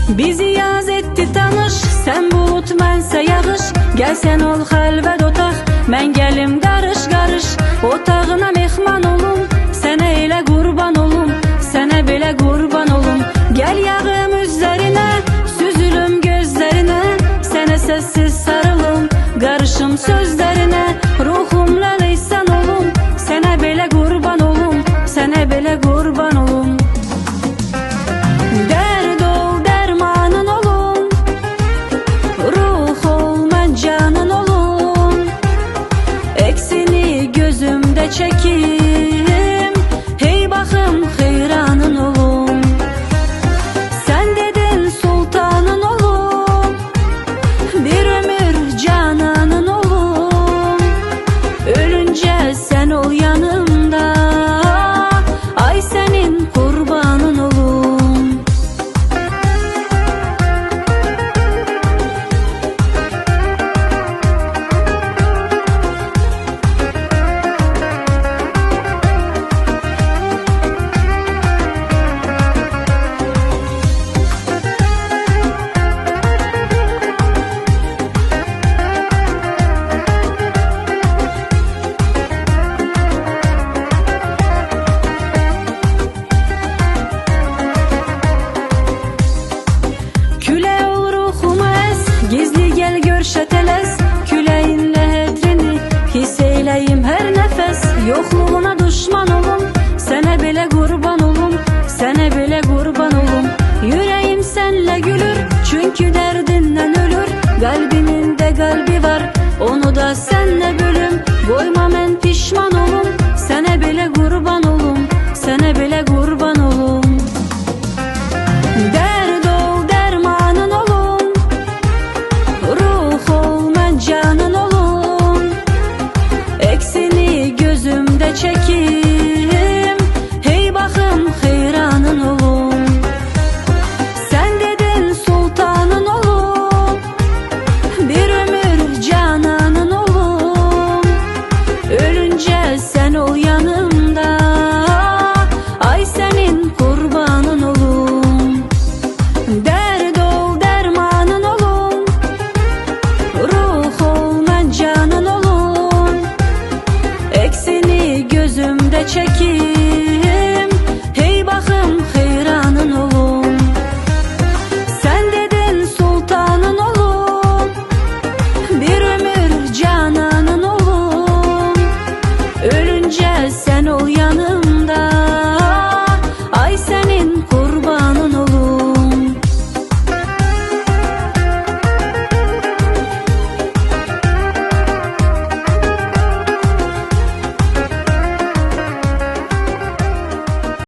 Bizi yaz etti tanış, sen bulut mənsə yağış. Gəl sən ol xəlvət otaq, mən gəlim qarış qarış. Otağına mehman olum, sənə elə qurban olum, sənə belə qurban olum. Gəl yağım üzlərinə, süzülüm gözlərinə, sənə səssiz sarılım, qarışım sözlərinə. Ruhumla leysan olum, sənə belə qurban olum, sənə belə qurban olum. Dərd ol dərmanın olum, ruh ol mən canın olum. Eksini gözümdə çəkim, hey baxım xeyranın olum. Sən dedin sultanın olum, bir ömür cananın olum. Ölüncə sən ol yanımda, ay sənin qurbanın olum. Gizli gel gör şətələs, küləyinlə hədrini hiss eyləyim hər nəfəs. Yoxluğuna düşman olum, sənə belə qurban olum, sənə belə qurban olum. Yüreğim sənlə gülür, çünki dərdindən ölür. Qəlbimin də qəlbi var, onu da sənlə bölüm. Qoyma mən pişman olum, sənə belə qurban olum, sənə belə qurban olum.